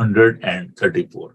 134,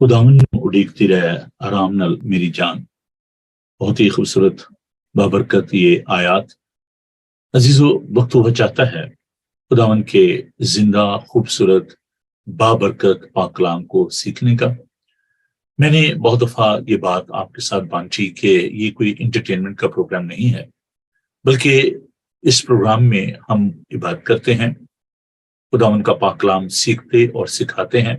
خداون اڈیگتی رہے آرام نل میری جان. بہت ہی خوبصورت بابرکت یہ آیات. عزیزو، وقت ہوا چاہتا ہے خداون کے زندہ خوبصورت بابرکت پاک کلام کو سیکھنے کا. میں نے بہت دفعہ یہ بات آپ کے ساتھ بانٹی کہ یہ کوئی انٹرٹینمنٹ کا پروگرام نہیں ہے، بلکہ اس پروگرام میں ہم عبادت کرتے ہیں، خداون کا پاک کلام سیکھتے اور سکھاتے ہیں.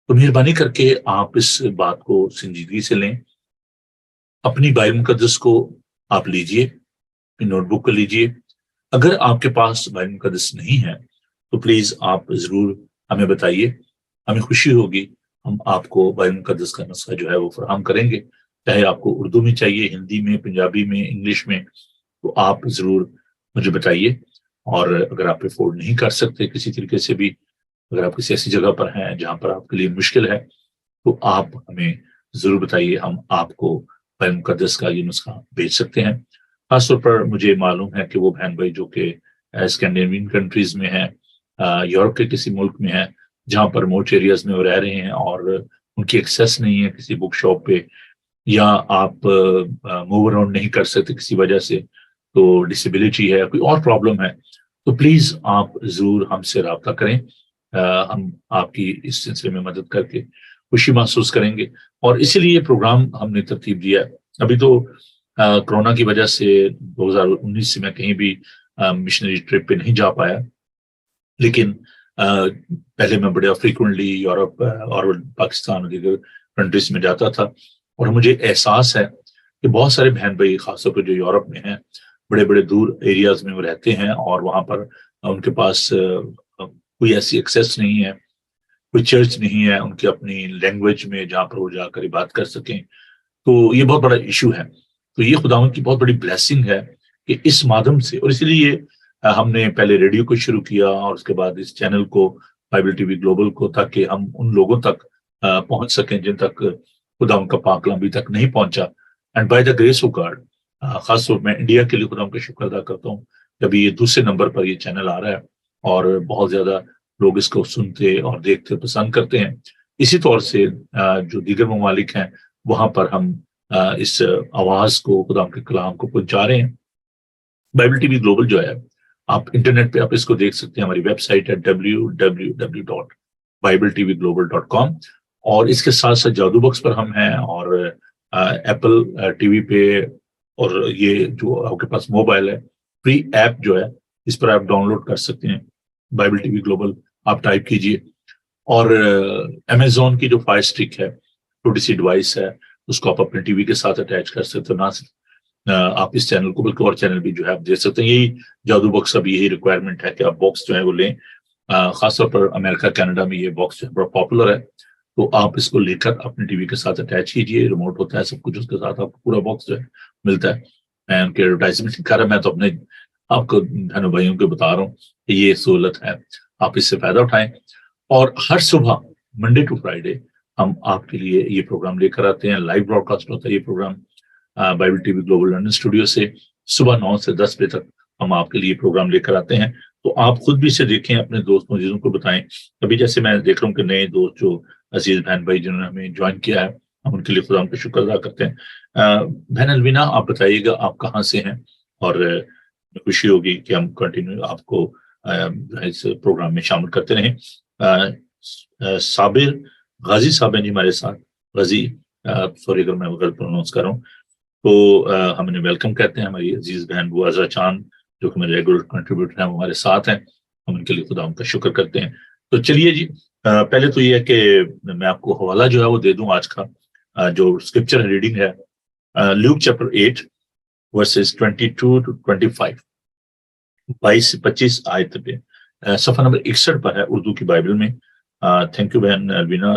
تو مہربانی کر کے آپ اس بات کو سنجیدگی سے لیں. اپنی بائبل مقدس کو آپ لیجئے، اپنی نوٹ بک کو لیجئے. اگر آپ کے پاس بائبل مقدس نہیں ہے تو پلیز آپ ضرور ہمیں بتائیے، ہمیں خوشی ہوگی. ہم آپ کو بائبل مقدس کا نسخہ جو ہے وہ فراہم کریں گے، چاہے آپ کو اردو میں چاہیے، ہندی میں، پنجابی میں، انگلش میں، تو آپ ضرور مجھے بتائیے. اور اگر آپ افورڈ نہیں کر سکتے کسی طریقے سے بھی، اگر آپ کسی ایسی جگہ پر ہیں جہاں پر آپ کے لیے مشکل ہے، تو آپ ہمیں ضرور بتائیے، ہم آپ کو بائبل مقدس کا یہ نسخہ بھیج سکتے ہیں. خاص طور پر مجھے معلوم ہے کہ وہ بہن بھائی جو کہ اسکینڈینیوین کنٹریز میں ہیں، یورپ کے کسی ملک میں ہیں جہاں پر ریموٹ ایریاز میں وہ رہ رہے ہیں اور ان کی ایکسیس نہیں ہے کسی بک شاپ پہ، یا آپ موو اراؤنڈ نہیں کر سکتے کسی وجہ سے، تو ڈسیبلٹی ہے، کوئی اور پرابلم ہے، تو پلیز آپ ضرور ہم سے رابطہ کریں. ہم آپ کی اس سلسلے میں مدد کر کے خوشی محسوس کریں گے. اور اسی لیے یہ پروگرام ہم نے ترتیب دیا ہے. ابھی تو کرونا کی وجہ سے 2019 سے میں کہیں بھی مشنری ٹرپ پہ نہیں جا پایا، لیکن پہلے میں بڑے فریکوینٹلی یورپ اور پاکستان اور دیگر کنٹریز میں جاتا تھا، اور مجھے احساس ہے کہ بہت سارے بہن بھائی خاص طور پہ جو یورپ میں ہیں، بڑے بڑے دور ایریاز میں وہ رہتے ہیں، اور وہاں پر ان کے پاس کوئی ایسی ایکسیس نہیں ہے، کوئی چرچ نہیں ہے ان کی اپنی لینگویج میں جہاں پر وہ جا کر بات کر سکیں. تو یہ بہت بڑا ایشو ہے. تو یہ خداوند کی بہت بڑی بلیسنگ ہے کہ اس مادھیم سے، اور اسی لیے ہم نے پہلے ریڈیو کو شروع کیا اور اس کے بعد اس چینل کو، بائبل ٹی وی گلوبل کو، تاکہ ہم ان لوگوں تک پہنچ سکیں جن تک خداوند کا پاک کلام ابھی تک نہیں پہنچا. And by the grace of God, خاص طور میں انڈیا کے لیے خداوند کا شکر ادا کرتا ہوں کہ ابھی یہ دوسرے نمبر پر یہ چینل آ رہا ہے اور بہت زیادہ لوگ اس کو سنتے اور دیکھتے پسند کرتے ہیں. اسی طور سے جو دیگر ممالک ہیں وہاں پر ہم اس آواز کو، خدا کے کلام کو پہنچا رہے ہیں. بائبل ٹی وی گلوبل جو ہے، آپ انٹرنیٹ پہ آپ اس کو دیکھ سکتے ہیں. ہماری ویب سائٹ ہے www.bibletvglobal.com، اور اس کے ساتھ ساتھ جادو باکس پر ہم ہیں، اور ایپل ٹی وی پہ، اور یہ جو آپ کے پاس موبائل ہے، فری ایپ جو ہے اس پر آپ ڈاؤن لوڈ کر سکتے ہیں. بائبل ٹی وی گلوبل آپ ٹائپ کیجئے. اور امیزون کی جو فائر اسٹک ہے، چھوٹی سی ڈیوائس ہے، اس کو آپ اپنے ٹی وی کے ساتھ اٹیچ کر سکتے ہو. نہ صرف آپ اس چینل کو بلکہ اور چینل بھی جو ہے آپ دیکھ سکتے ہیں. یہی جادو باکس اب یہی ریکوائرمنٹ ہے کہ آپ باکس جو ہے وہ لیں. خاص طور پر امریکہ کینیڈا میں یہ باکس جو ہے بڑا پاپولر ہے، تو آپ اس کو لے کر اپنے ٹی وی کے ساتھ اٹیچ کیجئے. ریموٹ ہوتا ہے، سب کچھ اس کے ساتھ آپ کو پورا باکس جو ہے ملتا ہے. میں ان کے ایڈورٹائزمنٹ کر رہا، میں تو اپنے آپ کو بہنوں بھائیوں کو بتا رہا ہوں کہ یہ سہولت ہے، آپ اس سے فائدہ اٹھائیں. اور ہر صبح منڈے ٹو فرائیڈے ہم آپ کے لیے یہ پروگرام لے کر آتے ہیں. لائیو براڈ کاسٹ ہوتا ہے یہ programme Bible T V global London studio سے. صبح 9 سے 10 بجے تک ہم آپ کے لیے پروگرام لے کر آتے ہیں. تو آپ خود بھی اسے دیکھیں، اپنے دوستوں عزیزوں کو بتائیں. ابھی جیسے میں دیکھ رہا ہوں کہ نئے دوست جو عزیز بہن بھائی جنہوں نے ہمیں جوائن کیا ہے، ہم ان کے لیے خدا کا شکر ادا کرتے ہیں. بہن الوینا، آپ بتائیے گا آپ کہاں سے ہیں، اور خوشی ہوگی کہ ہم کنٹینیو آپ کو اس پروگرام میں شامل کرتے رہیں. صابر غازی صاحب ہیں جی ہمارے ساتھ. غازی، سوری اگر میں غلط پروناؤنس کر رہا ہوں، تو ہم انہیں ویلکم کہتے ہیں. ہماری عزیز بہن بو عزرا چاند جو کہ میرے ریگولر کنٹریبیوٹر ہیں، وہ ہمارے ساتھ ہیں. ہم ان کے لیے خدا ان کا شکر کرتے ہیں. تو چلیے جی، پہلے تو یہ ہے کہ میں آپ کو حوالہ جو ہے وہ دے دوں. آج کا جو اسکرپچر ریڈنگ ہے لیوک چیپٹر 8 ورسز 22 to 25، 22 سے 25 آیت پہ، صفحہ نمبر 61 پر ہے اردو کی بائبل میں. تھینک یو بہن الوینا،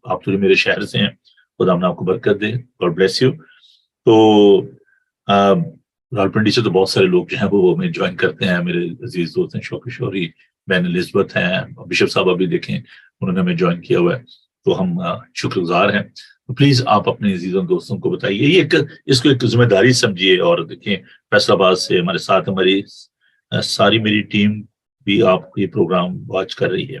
آپ تو میرے شہر سے ہیں، خدا ہم نے آپ کو برکت دے. God bless you. تو رالپنڈی سے تو بہت سارے لوگ جو ہیں وہ ہمیں جوائن کرتے ہیں. میرے عزیز دوست ہیں شوقی شوری، بہن الزبتھ ہیں، بشپ صاحب ابھی دیکھیں انہوں نے ہمیں جوائن کیا ہوا ہے، تو ہم شکر گزار ہیں. پلیز آپ اپنے عزیزوں دوستوں کو بتائیے. یہ اس کو ایک ذمہ داری سمجھیے. اور دیکھیں فیصل آباد سے ہمارے ساتھ ہماری ساری میری ٹیم بھی آپ کو یہ پروگرام واچ کر رہی ہے.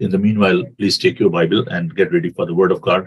In the meanwhile, please take your Bible and get ready for the Word of God.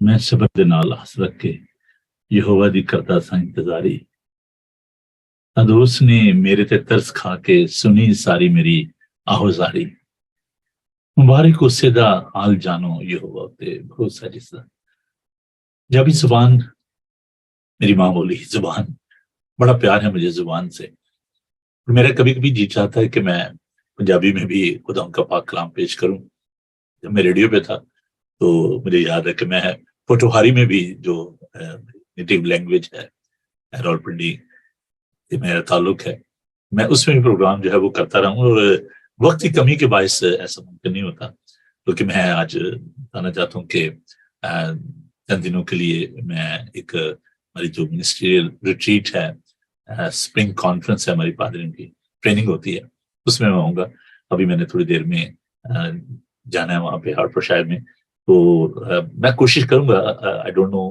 میں شبد نال حسرت کے یہوہ دی کرتا سا انتظاری اد اس نے میرے تے ترس کھا کے سنی ساری میری آہوزاری مبارک اسے دا حال جانو یہوہ تے بھروسہ جسا جبی زبان میری ماں بولی زبان بڑا پیار ہے مجھے زبان سے میرا کبھی کبھی جی چاہتا ہے کہ میں پنجابی میں بھی خدا ان کا پاک کلام پیش کروں جب میں ریڈیو پہ تھا تو مجھے یاد ہے کہ میں پوٹوہاری میں بھی جو نیٹیو لینگویج ہے راولپنڈی سے میرا تعلق ہے میں اس میں بھی پروگرام جو ہے وہ کرتا رہا ہوں اور وقت کی کمی کے باعث ایسا ممکن نہیں ہوتا کیونکہ میں آج بتانا چاہتا ہوں کہ چند دنوں کے لیے میں ایک ہماری جو منسٹریل ریٹریٹ ہے اسپرنگ کانفرنس ہے ہماری پادریوں کی ٹریننگ ہوتی ہے اس میں آؤں گا ابھی میں نے تھوڑی دیر میں جانا ہے وہاں پہ ہارڈ شہر میں تو میں کوشش کروں گا آئی ڈونٹ نو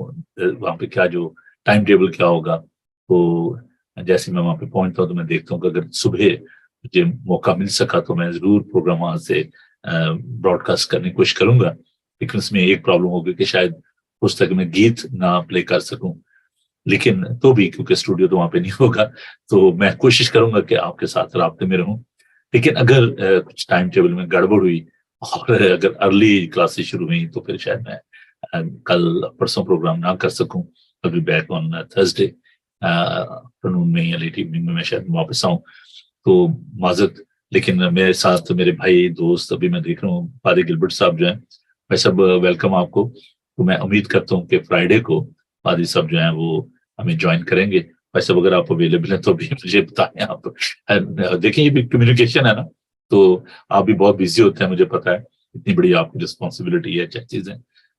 وہاں پہ کیا جو ٹائم ٹیبل کیا ہوگا تو جیسے میں وہاں پہ پہنچتا ہوں تو میں دیکھتا ہوں کہ اگر صبح مجھے موقع مل سکا تو میں ضرور پروگرام وہاں سے براڈ کاسٹ کرنے کی کوشش کروں گا لیکن اس میں ایک پرابلم ہوگی کہ شاید اس تک میں گیت نہ پلے کر سکوں لیکن تو بھی کیونکہ اسٹوڈیو تو وہاں پہ نہیں ہوگا تو میں کوشش کروں گا کہ آپ کے ساتھ رابطے میں رہوں لیکن اگر کچھ ٹائم ٹیبل میں گڑبڑ ہوئی اور اگر ارلی کلاسز شروع ہوئی تو پھر شاید میں کل پرسوں پروگرام نہ کر سکوں ابھی بیک آن تھرسڈے آفٹرنون میں یا لیٹ ایوننگ میں شاید واپس آؤں تو معذرت لیکن میرے ساتھ میرے بھائی دوست ابھی میں دیکھ رہا ہوں پادری گلبرٹ صاحب جو ہیں میں سب ویلکم آپ کو تو میں امید کرتا ہوں کہ فرائیڈے کو پادری صاحب جو ہیں وہ ہمیں جوائن کریں گے ویسے اگر آپ اویلیبل ہیں تو بھی مجھے بتائیں آپ دیکھیں یہ بھی کمیونیکیشن ہے نا تو آپ بھی بہت بزی ہوتے ہیں مجھے پتا ہے اتنی بڑی آپ کی رسپانسبلٹی ہے چیزیں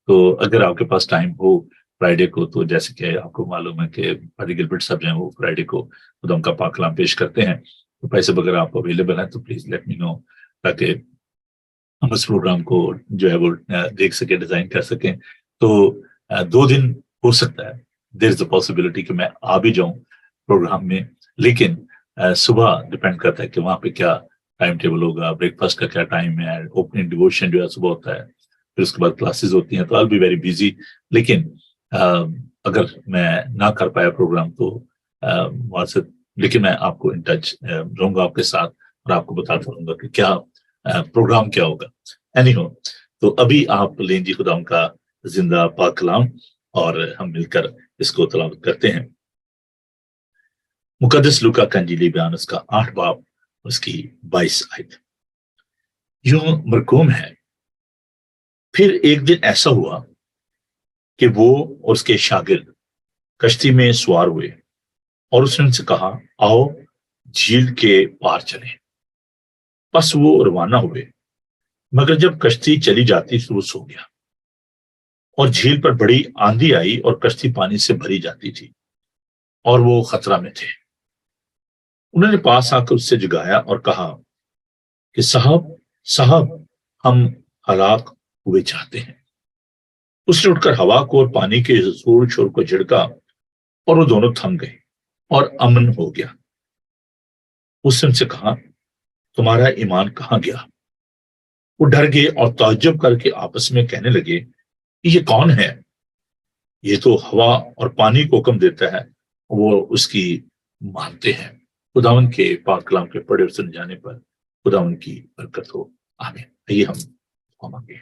تو اگر آپ کے پاس ٹائم ہو فرائیڈے کو تو جیسے کہ آپ کو معلوم ہے کہ پادری گلبرٹ صاحب جو ہیں وہ فرائیڈے کو خدا ان کا پاک کلام پیش کرتے ہیں تو پیسے اگر آپ اویلیبل ہیں تو پلیز لیٹ می نو تاکہ ہم اس پروگرام کو جو ہے وہ دیکھ سکیں ڈیزائن کر سکیں تو 2 دن ہو سکتا ہے دیر از اے پاسبلٹی کہ میں آ بھی جاؤں پروگرام میں لیکن صبح ڈپینڈ کرتا ہے کہ وہاں پہ کیا ٹائم ٹیبل ہوگا بریک فاسٹ کا کیا ٹائم ہے اوپننگ ڈیووشن جو ہے صبح ہوتا ہے پھر اس کے بعد کلاسز ہوتی ہیں تو آئی بی ویری بزی لیکن اگر میں نہ کر پایا پروگرام تو لیکن میں آپ کو ان ٹچ رہوں گا آپ کے ساتھ اور آپ کو بتاتا رہوں گا کہ کیا پروگرام کیا ہوگا اینی ہو تو ابھی آپ لیں جی خدا ان کا زندہ پاک کلام اور ہم مل کر اس کو تلاوت کرتے ہیں مقدس لوکا کا انجیلی بیان اس کا 8 باب اس کی 22 آیت یوں مرقوم ہے پھر ایک دن ایسا ہوا کہ وہ اور اس کے شاگرد کشتی میں سوار ہوئے اور اس نے ان سے کہا آؤ جھیل کے پار چلیں بس وہ روانہ ہوئے مگر جب کشتی چلی جاتی تو وہ سو گیا اور جھیل پر بڑی آندھی آئی اور کشتی پانی سے بھری جاتی تھی اور وہ خطرہ میں تھے انہوں نے پاس آ کر اس سے جگایا اور کہا کہ صاحب ہم ہلاک ہوئے چاہتے ہیں اس نے اٹھ کر ہوا کو اور پانی کے زور شور کو جھڑکا اور وہ دونوں تھم گئے اور امن ہو گیا اس نے ان سے کہا تمہارا ایمان کہاں گیا وہ ڈر گئے اور تعجب کر کے آپس میں کہنے لگے یہ کون ہے یہ تو ہوا اور پانی کو حکم دیتا ہے وہ اس کی مانتے ہیں خداوند کے پاک کلام کے پڑھے اور سن جانے پر خداوند کی برکت ہو آمین آئیے ہم مانگے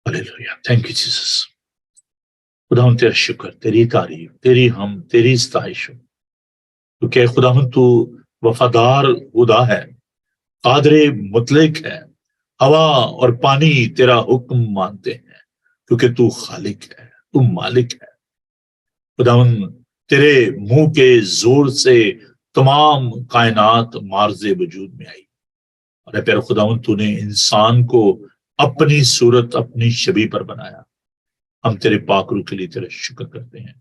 ہلیلویا تھینک یو جیسس خداوند تیرا شکر تیری تعریف تیری ہم تیری ستائش ہو کیونکہ خداوند تو وفادار خدا ہے قادر مطلق ہے ہوا اور پانی تیرا حکم مانتے ہیں کیونکہ تو خالق ہے تو مالک ہے خداوند تیرے منہ کے زور سے تمام کائنات معرض وجود میں آئی اور اے پیارے خداوند تو نے انسان کو اپنی صورت اپنی شبیہ پر بنایا ہم تیرے پاک روح کے لیے تیرا شکر کرتے ہیں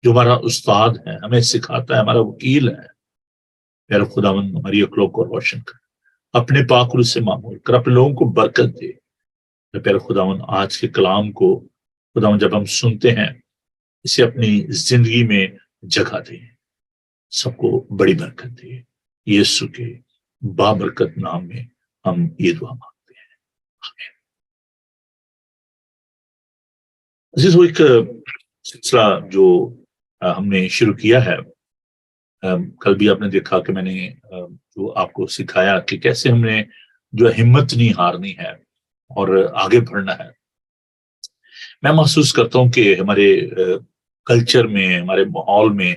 جو ہمارا استاد ہے ہمیں سکھاتا ہے ہمارا وکیل ہے پیارے خداوند ہماری عقلوں کو روشن کر اپنے پاک روح سے معمول کر اپنے لوگوں کو برکت دے پیارے خداوند آج کے کلام کو خداوند جب ہم سنتے ہیں اسے اپنی زندگی میں جگہ دے سب کو بڑی برکت دے یسوع کے بابرکت نام میں ہم یہ دعا مانگتے ہیں عزیز، وہ ایک سلسلہ جو ہم نے شروع کیا ہے، کل بھی آپ نے دیکھا کہ میں نے جو آپ کو سکھایا کہ کیسے ہم نے جو ہمت نہیں ہارنی ہے اور آگے بڑھنا ہے۔ میں محسوس کرتا ہوں کہ ہمارے کلچر میں، ہمارے ماحول میں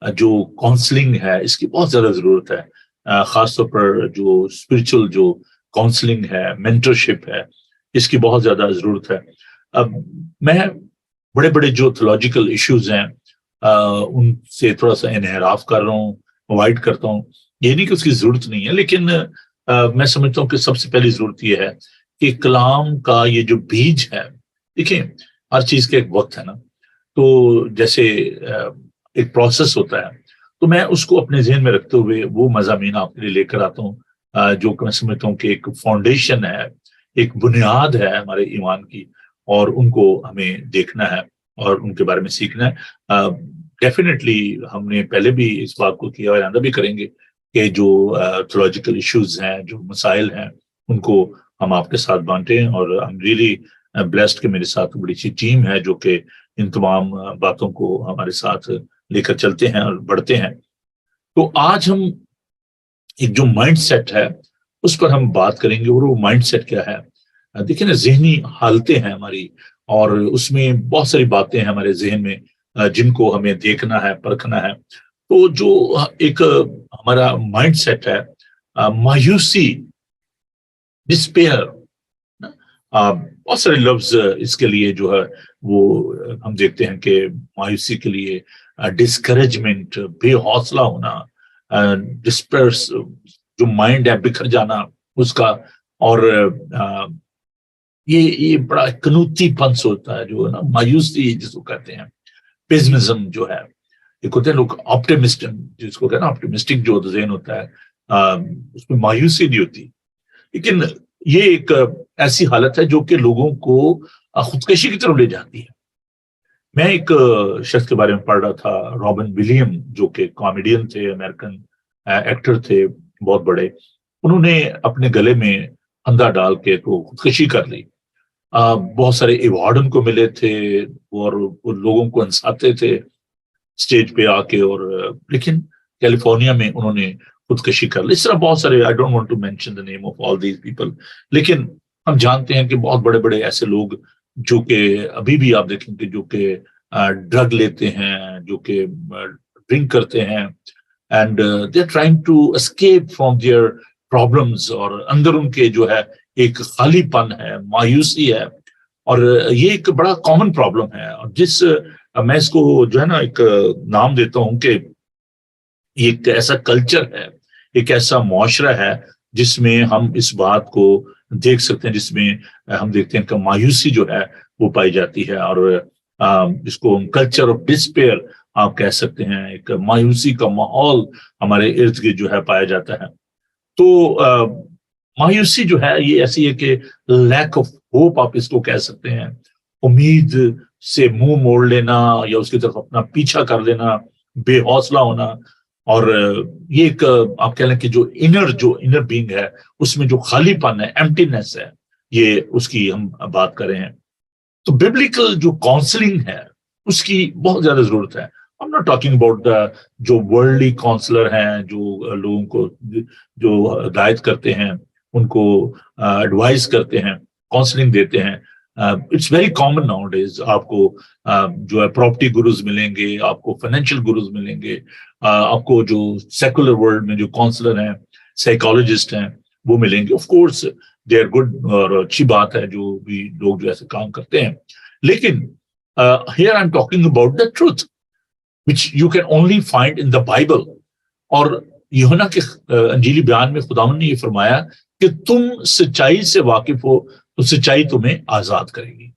جو کاؤنسلنگ ہے اس کی بہت زیادہ ضرورت ہے، خاص طور پر جو اسپرچل جو کاؤنسلنگ ہے، مینٹرشپ ہے، اس کی بہت زیادہ ضرورت ہے۔ اب میں بڑے بڑے جو تھولوجیکل ایشوز ہیں ان سے تھوڑا سا انحراف کر رہا ہوں، اوائڈ کرتا ہوں۔ یہ نہیں کہ اس کی ضرورت نہیں ہے، لیکن میں سمجھتا ہوں کہ سب سے پہلی ضرورت یہ ہے کہ کلام کا یہ جو بیج ہے، دیکھیں ہر چیز کا ایک وقت ہے نا، تو جیسے ایک پروسیس ہوتا ہے، تو میں اس کو اپنے ذہن میں رکھتے ہوئے وہ مضامین آپ کے لیے لے کر آتا ہوں جو کہ میں سمجھتا ہوں کہ ایک فاؤنڈیشن ہے، ایک بنیاد ہے ہمارے ایمان کی، اور ان کو ہمیں دیکھنا ہے اور ان کے بارے میں سیکھنا ہے۔ ڈیفینیٹلی ہم نے پہلے بھی اس بات کو کیا اور آئندہ بھی کریں گے کہ جو تھولوجیکل ایشوز ہیں، جو مسائل ہیں، ان کو ہم آپ کے ساتھ بانٹیں، اور ہم ریئلی بلیسڈ کہ میرے ساتھ بڑی سی ٹیم ہے جو کہ ان تمام باتوں کو ہمارے ساتھ لے کر چلتے ہیں اور بڑھتے ہیں۔ تو آج ہم ایک جو مائنڈ سیٹ ہے اس پر ہم بات کریں گے، اور وہ مائنڈ سیٹ کیا ہے؟ دیکھیں نا، ذہنی حالتیں ہیں ہماری، اور اس میں بہت ساری باتیں ہیں ہمارے ذہن میں جن کو ہمیں دیکھنا ہے، پرکھنا ہے۔ تو جو ایک ہمارا مائنڈ سیٹ ہے، مایوسی، ڈسپیئر، بہت سارے لفظ اس کے لیے جو ہے وہ ہم دیکھتے ہیں کہ مایوسی کے لیے ڈسکریجمنٹ، بے حوصلہ ہونا، ڈسپیئرس، جو مائنڈ ہے بکھر جانا اس کا، اور یہ بڑا کنوتی پنس ہوتا ہے جو ہے نا، مایوسی جس کو کہتے ہیں، پیسمزم جو ہے۔ ایک ہوتے ہیں لوگ آپٹیمسٹ، جس کو کہتے ہیں نا آپٹیمسٹک جو ذہن ہوتا ہے، اس میں مایوسی نہیں ہوتی، لیکن یہ ایک ایسی حالت ہے جو کہ لوگوں کو خودکشی کی طرف لے جاتی ہے۔ میں ایک شخص کے بارے میں پڑھ رہا تھا، رابن ولیم، جو کہ کامیڈین تھے، امریکن ایکٹر تھے بہت بڑے۔ انہوں نے اپنے گلے میں پھندا ڈال کے تو خودکشی کر لی۔ بہت سارے ایوارڈ ان کو ملے تھے، اور وہ لوگوں کو ہنساتے تھے اسٹیج پہ آ کے، اور لیکن کیلیفورنیا میں انہوں نے خودکشی کر لی۔ اس طرح بہت سارے، I don't want to mention the name of all these people, لیکن ہم جانتے ہیں کہ بہت بڑے بڑے ایسے لوگ جو کہ ابھی بھی آپ دیکھیں کہ جو کہ ڈرگ لیتے ہیں، جو کہ ڈرنک کرتے ہیں، and they are trying to escape from their problems, اور اندر ان کے جو ہے ایک خالی پن ہے، مایوسی ہے، اور یہ ایک بڑا کامن پرابلم ہے۔ اور جس میں اس کو جو ہے نا ایک نام دیتا ہوں کہ یہ ایک ایسا کلچر ہے، ایک ایسا معاشرہ ہے جس میں ہم اس بات کو دیکھ سکتے ہیں، جس میں ہم دیکھتے ہیں کہ مایوسی جو ہے وہ پائی جاتی ہے، اور اس کو کلچر آف ڈسپیئر آپ کہہ سکتے ہیں، ایک مایوسی کا ماحول ہمارے ارد گرد جو ہے پایا جاتا ہے۔ تو مایوسی جو ہے یہ ایسی ہے کہ لیک آف ہوپ آپ اس کو کہہ سکتے ہیں، امید سے منہ موڑ لینا یا اس کی طرف اپنا پیچھا کر لینا، بے حوصلہ ہونا، اور یہ ایک آپ کہہ لیں کہ جو انر بینگ ہے اس میں جو خالی پن ہے، ایمٹینس ہے، یہ اس کی ہم بات کر رہے ہیں۔ تو ببلیکل جو کاؤنسلنگ ہے اس کی بہت زیادہ ضرورت ہے۔ I'm not talking about جو ورلڈلی کاؤنسلر ہیں، جو لوگوں کو جو ہدایت کرتے ہیں، ان کو ایڈوائز کرتے ہیں، کاؤنسلنگ دیتے ہیں۔ It's very common nowadays, آپ کو جو ہے پراپرٹی گروز ملیں گے، آپ کو فائنینشیل گروز ملیں گے، آپ کو جو سیکولر ورلڈ میں جو کاؤنسلر ہیں، سائیکالوجسٹ ہیں، وہ ملیں گے۔ Of course they are good, اور اچھی بات ہے جو بھی لوگ جو ایسے کام کرتے ہیں، لیکن here I'm talking about the truth which you can only find in the Bible۔ اور یوحنا کے انجیلی بیان میں خداوند نے یہ فرمایا کہ تم سچائی سے واقف ہو تو سچائی تمہیں آزاد کرے گی۔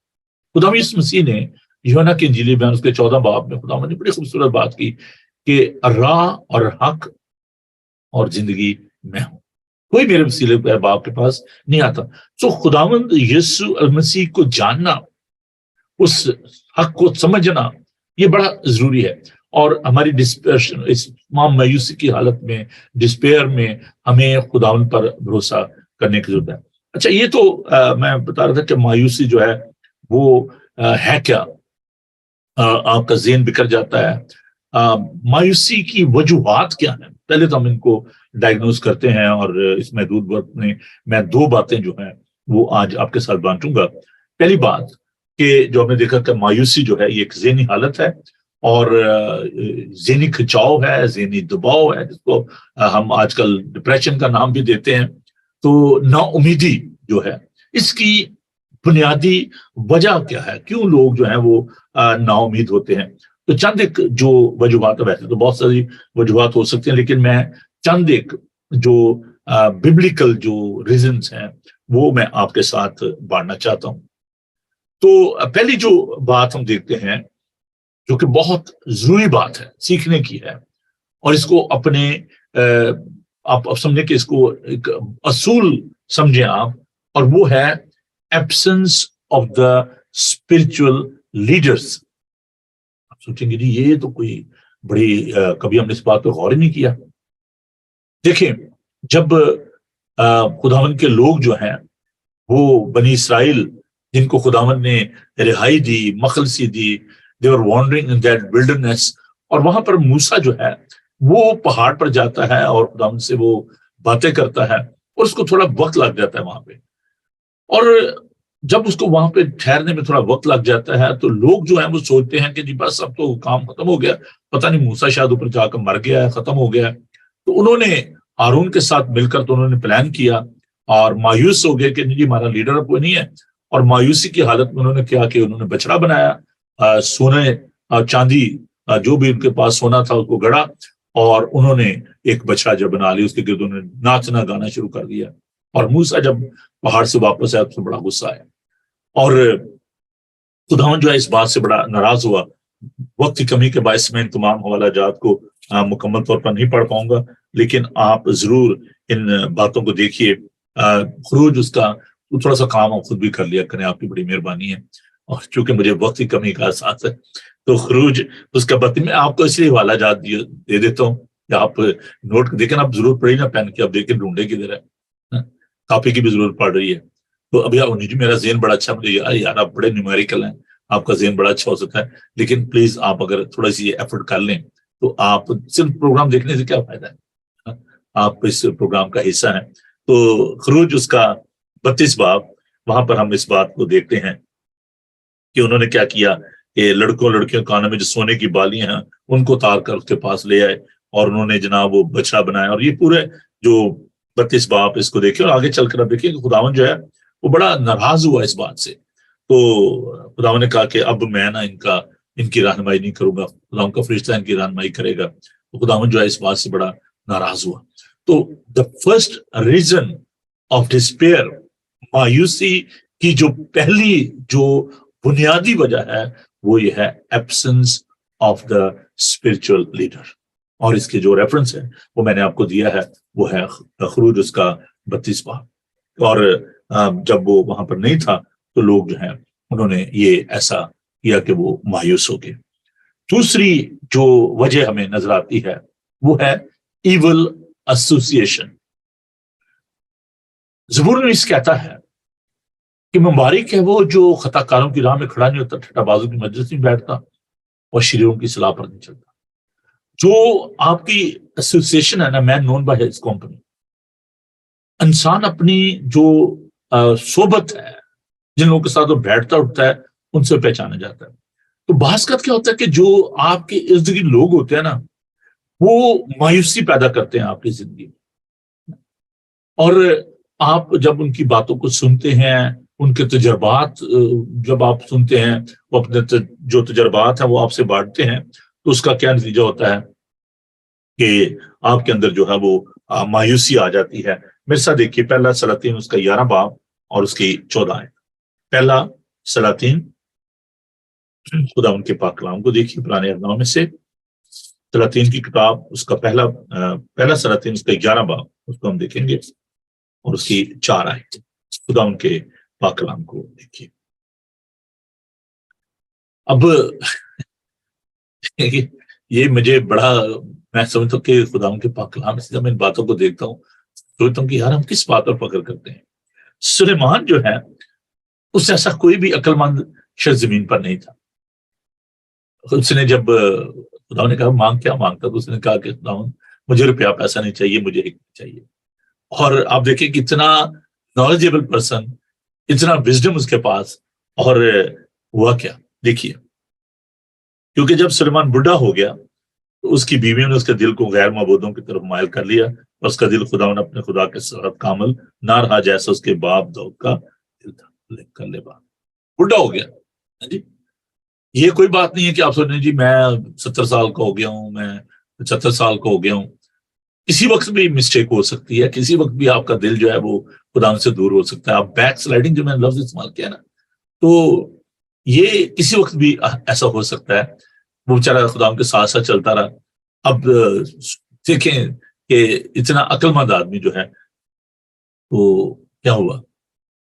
خداوند یسوع مسیح نے یوحنا کے انجیلی بیان اس کے 14 باب میں خداوند نے بڑی خوبصورت بات کی کہ راہ اور حق اور زندگی میں ہوں، کوئی میرے وسیلے باپ کے پاس نہیں آتا۔ تو خداوند یسوع المسیح کو جاننا، اس حق کو سمجھنا، یہ بڑا ضروری ہے۔ اور ہماری ڈسپیئر، اس تمام مایوسی کی حالت میں، ڈسپیئر میں، ہمیں خداوند پر بھروسہ کرنے کی ضرورت ہے۔ اچھا یہ تو میں بتا رہا تھا کہ مایوسی جو ہے وہ ہے کیا. آپ کا ذہن بکھر جاتا ہے. مایوسی کی وجوہات کیا ہیں؟ پہلے تو ہم ان کو ڈائگنوز کرتے ہیں، اور اس محدود وقت میں میں دو باتیں جو ہیں وہ آج آپ کے ساتھ بانٹوں گا. پہلی بات کہ جو ہم نے دیکھا کہ مایوسی جو ہے یہ ایک ذہنی حالت ہے، اور ذہنی کھچاؤ ہے، ذہنی دباؤ ہے، جس کو ہم آج کل ڈپریشن کا نام بھی دیتے ہیں. تو نا امیدی جو ہے، اس کی بنیادی وجہ کیا ہے؟ کیوں لوگ جو ہیں وہ نا امید ہوتے ہیں؟ تو چند ایک جو وجوہات، ویسے تو بہت ساری وجوہات ہو سکتی ہیں، لیکن میں چند ایک جو ببلیکل جو ریزنز ہیں وہ میں آپ کے ساتھ بانٹنا چاہتا ہوں. تو پہلی جو بات ہم دیکھتے ہیں، جو کہ بہت ضروری بات ہے، سیکھنے کی ہے، اور اس کو اپنے آپ سمجھیں کہ اس کو ایک اصول سمجھیں آپ، اور وہ ہے absence of the spiritual leaders. آپ سوچیں گے جی یہ تو کوئی بڑی کبھی ہم نے اس بات پہ غور ہی نہیں کیا. دیکھیں، جب خداوند کے لوگ جو ہیں وہ بنی اسرائیل جن کو خداوند نے رہائی دی، مخلصی دی، they were wandering in that wilderness، اور وہاں پر موسیٰ جو ہے وہ پہاڑ پر جاتا ہے اور خداوند سے وہ باتیں کرتا ہے، اور اس کو تھوڑا وقت لگ جاتا ہے وہاں پہ. اور جب اس کو وہاں پہ ٹھہرنے میں تھوڑا وقت لگ جاتا ہے تو لوگ جو ہیں وہ سوچتے ہیں کہ جی بس اب تو کام ختم ہو گیا، پتہ نہیں موسیٰ شاید اوپر جا کر مر گیا ہے، ختم ہو گیا ہے. تو انہوں نے ہارون کے ساتھ مل کر تو انہوں نے پلان کیا، اور مایوس ہو گئے کہ جی ہمارا لیڈر اب کوئی نہیں ہے. اور مایوسی کی حالت میں انہوں نے کیا کہ انہوں نے بچڑا بنایا، سونے چاندی جو بھی ان کے پاس سونا تھا اس کو گڑا، اور انہوں نے ایک بچڑا جب بنا لی، اس کے گرد انہوں نے ناچنا گانا شروع کر دیا. اور موسیٰ جب پہاڑ سے واپس آیا تو بڑا غصہ آیا، اور خداوند جو ہے اس بات سے بڑا ناراض ہوا. وقت کی کمی کے باعث میں ان تمام حوالہ جات کو مکمل طور پر نہیں پڑھ پاؤں گا، لیکن آپ ضرور ان باتوں کو دیکھیے. خروج اس کا تھوڑا سا کام آپ خود بھی کر لیا کریں، آپ کی بڑی مہربانی ہے، اور چونکہ مجھے وقت کی کمی کا احساس ہے تو خروج اس کا میں آپ کو اس لیے حوالہ جات دے دیتا ہوں کہ آپ نوٹ دیکھیں. آپ ضرور پڑھی نا پین کی، آپ دیکھیں ڈھونڈے کدھر ہے، کاپی کی بھی ضرورت پڑ رہی ہے. تو ابھی جی میرا ذہن بڑا اچھا، مجھے یار آپ بڑے نیومیریکل ہیں، آپ کا ذہن بڑا اچھا ہو سکتا ہے، لیکن پلیز آپ اگر تھوڑا سی ایفرٹ کر لیں تو آپ صرف پروگرام دیکھنے سے کیا فائدہ ہے، آپ اس پروگرام کا حصہ ہیں. تو خروج اس کا 32 باب، وہاں پر ہم اس بات کو دیکھتے ہیں کہ انہوں نے کیا کیا کہ لڑکیوں کانوں میں جو سونے کی بالیاں ہیں ان کو اتار کر اس کے پاس لے آئے، اور انہوں نے جناب وہ بچڑا بنایا. اور یہ پورے جو 32 باب اس کو دیکھیں، اور آگے چل کر اب دیکھیں کہ خداوند جو ہے وہ بڑا ناراض ہوا اس بات سے. تو خداوند نے کہا کہ اب میں نا ان کی رہنمائی نہیں کروں گا، خداوند کا فرشتہ ان کی رہنمائی کرے گا. تو خداوند جو ہے اس بات سے بڑا ناراض ہوا. تو the first reason of despair, مایوسی کی جو پہلی جو بنیادی وجہ ہے وہ یہ ہے absence of the spiritual leader. اور اس کے جو ریفرنس ہے وہ میں نے آپ کو دیا ہے، وہ ہے خروج اس کا 32 باب. اور جب وہ وہاں پر نہیں تھا تو لوگ جو ہیں انہوں نے یہ ایسا کیا کہ وہ مایوس ہو گئے. دوسری جو وجہ ہمیں نظر آتی ہے وہ ہے ایول ایسوسیشن. زبور نویس کہتا ہے کہ مبارک ہے وہ جو خطا کاروں کی راہ میں کھڑا نہیں ہوتا، ٹھٹا بازوں کی مجلس نہیں بیٹھتا، اور شریروں کی صلاح پر نہیں چلتا. جو آپ کی ایسوسیشن ہے نا، مین نون بائی ہز کمپنی، انسان اپنی جو صحبت ہے، جن لوگوں کے ساتھ وہ بیٹھتا اٹھتا ہے، ان سے پہچانا جاتا ہے. تو بعض کا کیا ہوتا ہے کہ جو آپ کے ارد گرد لوگ ہوتے ہیں نا، وہ مایوسی پیدا کرتے ہیں آپ کی زندگی میں. اور آپ جب ان کی باتوں کو سنتے ہیں، ان کے تجربات جب آپ سنتے ہیں، وہ اپنے جو تجربات ہیں وہ آپ سے بانٹتے ہیں، تو اس کا کیا نتیجہ ہوتا ہے کہ آپ کے اندر جو ہے وہ مایوسی آ جاتی ہے. میرے ساتھ دیکھیے پہلا سلاطین اس کا 11 باب اور اس کی 14 آیت. پہلا سلاطین، خدا ان کے پاک کلام کو دیکھیے پرانے عہد نامہ میں سے، سلاطین کی کتاب اس کا پہلا سلاطین اس کا 11 باب، اس کو ہم دیکھیں گے، اور اس کی 4 آیت. خدا ان کے پاک کلام کو دیکھیے. اب یہ مجھے بڑا، میں سمجھتا ہوں کہ خدا ان کے پاک کلام سے جب میں ان باتوں کو دیکھتا ہوں سوچتا ہوں کہ یار ہم کس بات پر فخر کرتے ہیں. سلیمان جو ہے اس سے ایسا کوئی بھی عقل مند شخص زمین پر نہیں تھا. اس نے جب خدا نے کہا مانگ کیا مانگتا تو اس نے کہا کہ خدا مجھے روپیہ پیسہ نہیں چاہیے, مجھے حکمت چاہیے. اور آپ دیکھیں کہ اتنا نالجیبل پرسن, اتنا وزڈم اس کے پاس, اور ہوا کیا دیکھیے. کیونکہ جب سلیمان بڈھا ہو گیا تو اس کی بیویوں نے اس کے دل کو غیر معبودوں کی طرف مائل کر لیا, اور اس کا دل خدا نے اپنے خدا کے ساتھ کامل نہ رہا جیسا اس کے باپ داؤد کا دل تھا. کر لے بات, بڈھا ہو گیا. جی یہ کوئی بات نہیں ہے کہ آپ سوچیں جی میں 70 سال کا ہو گیا ہوں, میں 75 سال کا ہو گیا ہوں. کسی وقت بھی مسٹیک ہو سکتی ہے, کسی وقت بھی آپ کا دل جو ہے وہ خدا سے دور ہو سکتا ہے. آپ بیک سلائڈنگ جو میں نے لفظ استعمال کیا نا, تو یہ کسی وقت بھی ایسا ہو سکتا ہے. وہ بیچارہ خدا کے ساتھ ساتھ چلتا رہا. اب دیکھیں کہ اتنا عقل مند آدمی جو ہے وہ کیا ہوا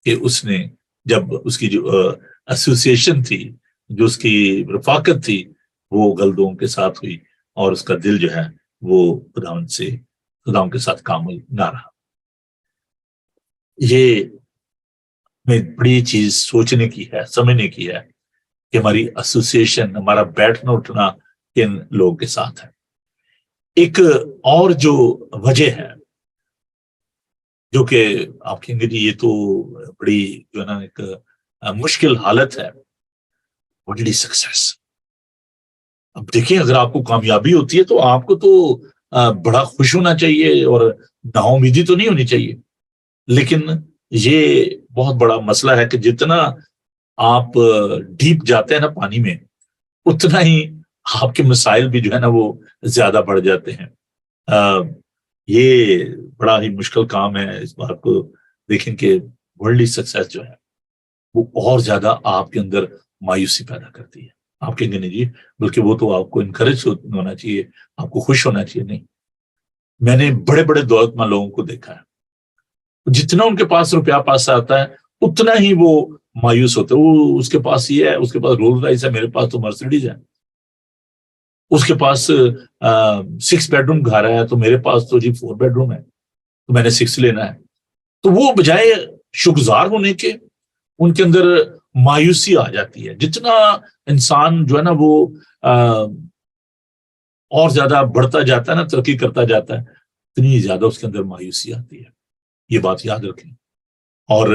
کہ اس نے جب اس کی جو ایسوسیشن تھی, جو اس کی رفاقت تھی, وہ غلطوں کے ساتھ ہوئی, اور اس کا دل جو ہے وہ خدا کے ساتھ کامل نہ رہا. یہ میں بڑی چیز سوچنے کی ہے, سمجھنے کی ہے کہ ہماری ایسوسیشن, ہمارا بیٹھنا اٹھنا کن لوگوں کے ساتھ ہے. ایک اور جو وجہ ہے جو کہ آپ کہیں گے جی یہ تو بڑی جو ہے نا ایک مشکل حالت ہے, ورلڈلی سکسیس. اب دیکھیں اگر آپ کو کامیابی ہوتی ہے تو آپ کو تو بڑا خوش ہونا چاہیے اور نا امیدی تو نہیں ہونی چاہیے. لیکن یہ بہت بڑا مسئلہ ہے کہ جتنا آپ ڈیپ جاتے ہیں نا پانی میں, اتنا ہی آپ کے مسائل بھی جو ہے نا وہ زیادہ بڑھ جاتے ہیں. یہ بڑا ہی مشکل کام ہے. اس بات کو دیکھیں کہ ورلڈلی سکسیس جو ہے وہ اور زیادہ آپ کے اندر مایوسی پیدا کرتی ہے. آپ کہیں گے نہیں جی, بلکہ وہ تو آپ کو انکریج ہونا چاہیے, آپ کو خوش ہونا چاہیے. نہیں, میں نے بڑے بڑے دولت مند لوگوں کو دیکھا ہے, جتنا ان کے پاس روپیہ پیسہ آتا ہے اتنا ہی وہ مایوس ہوتے ہیں. وہ اس کے پاس یہ ہے, اس کے پاس رولز رائس ہے, میرے پاس تو مرسیڈیز ہے. اس کے پاس 6 بیڈ روم گھر ہے تو میرے پاس تو جی 4 بیڈ روم ہے, تو میں نے 6 لینا ہے. تو وہ بجائے شکرگزار ہونے کے ان کے اندر مایوسی آ جاتی ہے. جتنا انسان جو ہے نا وہ اور زیادہ بڑھتا جاتا ہے نا, ترقی کرتا جاتا ہے, اتنی زیادہ اس کے اندر مایوسی آتی ہے. یہ بات یاد رکھیں. اور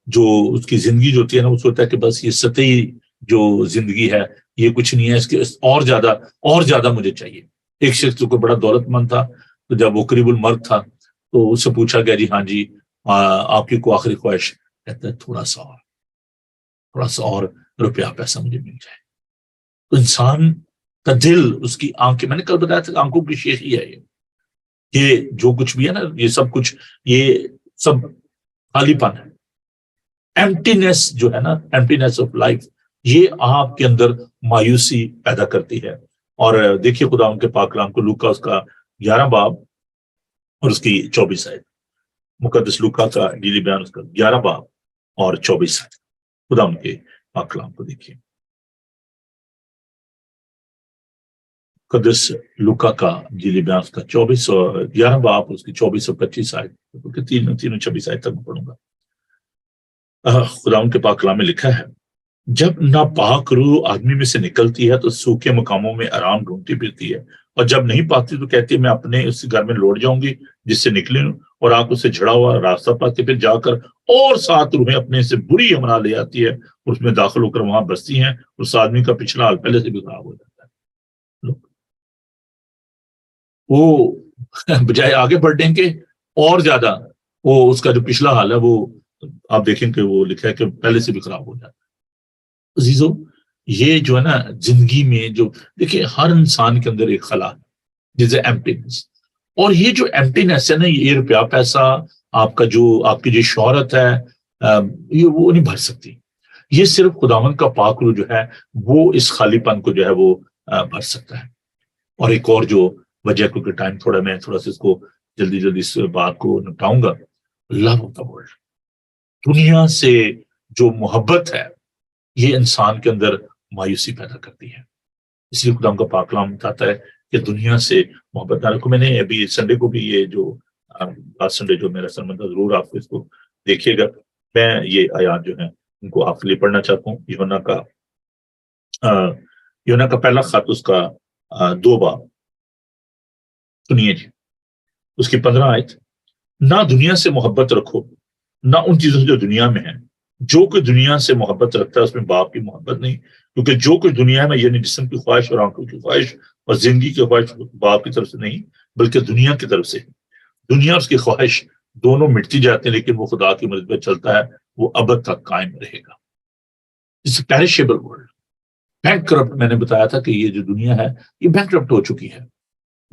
جو اس کی زندگی جو ہوتی ہے نا, وہ سوچتا ہے کہ بس یہ سطحی جو زندگی ہے یہ کچھ نہیں ہے, اس کے اور زیادہ مجھے چاہیے. ایک شخص جو بڑا دولت مند تھا, تو جب وہ قریب المرگ تھا تو اس سے پوچھا گیا جی ہاں جی آپ کی کوئی آخری خواہش؟ کہتا ہے تھوڑا سا اور روپیہ پیسہ مجھے مل جائے. تو انسان کا دل, اس کی آنکھیں, میں نے کل بتایا تھا آنکھوں کی شیخی ہے. یہ جو کچھ بھی ہے نا, یہ سب کچھ, یہ سب خالی پن ہے. ایمٹینس جو ہے نا, ایمٹینس آف لائف, یہ آپ کے اندر مایوسی پیدا کرتی ہے. اور دیکھیے خدا ان کے پاک کلام کو, لوکا اس کا 11 باب اور اس کی 24 آیت, مقدس لوکا کا انجیلی بیان اس کا 11 باب اور 24 آیت. خدا ان کے پاک کلام کو دیکھیے. مقدس لوکا کا انجیلی بیان اس کا 24 اور 11 باب اس کی 24 اور 25 آیت, تینوں 26 آیت تک میں پڑھوں گا. خدا ان کے پاک کلام میں لکھا ہے, جب ناپاک روح آدمی میں سے نکلتی ہے تو سوکھے مقاموں میں آرام ڈھونڈتی پھرتی ہے, اور جب نہیں پاتی تو کہتی ہے میں اپنے اس گھر میں لوٹ جاؤں گی جس سے نکلی ہوں, اور آنکھ اس سے جھڑا ہوا راستہ پاتی, پھر جا کر اور 7 روحیں اپنے سے بری ہمراہ لے آتی ہے, اور اس میں داخل ہو کر وہاں بستی ہیں. اس آدمی کا پچھلا حال پہلے سے بھی خراب ہو جاتا ہے. وہ بجائے آگے بڑھنے کے اور زیادہ وہ اس کا جو پچھلا حال ہے وہ آپ دیکھیں کہ وہ لکھا ہے کہ پہلے سے بھی خراب ہو جاتا ہے. عزیزو, یہ جو ہے نا زندگی میں جو دیکھیں ہر انسان کے اندر ایک خلا ہے جسے ایمپٹینس, اور یہ جو ایمپٹینس ہے نا, یہ روپیہ پیسہ, آپ کی جو شہرت ہے, یہ وہ نہیں بھر سکتی. یہ صرف خداوند کا پاک روح جو ہے وہ اس خالی پن کو جو ہے وہ بھر سکتا ہے. اور ایک اور جو وجہ, کیونکہ ٹائم میں تھوڑا سا اس کو جلدی اس بات کو نپٹاؤں گا, لو آف دا ورلڈ, دنیا سے جو محبت ہے یہ انسان کے اندر مایوسی پیدا کرتی ہے. اس لیے خدا کا پاک کلام بتاتا ہے کہ دنیا سے محبت نہ رکھو. میں نے ابھی سنڈے کو بھی یہ جو لاسٹ سنڈے جو میرا سرمن تھا, ضرور آپ کو اس کو دیکھیے گا, میں یہ آیات جو ہیں ان کو آپ کے لیے پڑھنا چاہتا ہوں. یونا کا پہلا خط، اس کا 2 باب، سنیے جی. اس کی 15 آیت. نہ دنیا سے محبت رکھو، نہ ان چیزوں سے جو دنیا میں ہیں. جو کوئی دنیا سے محبت رکھتا ہے اس میں باپ کی محبت نہیں، کیونکہ جو کوئی دنیا میں، یعنی جسم کی خواہش اور آنکھوں کی خواہش اور زندگی کی خواہش، باپ کی طرف سے نہیں بلکہ دنیا کی طرف سے. دنیا اور اس کی خواہش دونوں مٹتی جاتے ہیں، لیکن وہ خدا کی مرضی پہ چلتا ہے، وہ ابد تک قائم رہے گا. It's a perishable world. Bankrupt, میں نے بتایا تھا کہ یہ جو دنیا ہے یہ بینک کرپٹ ہو چکی ہے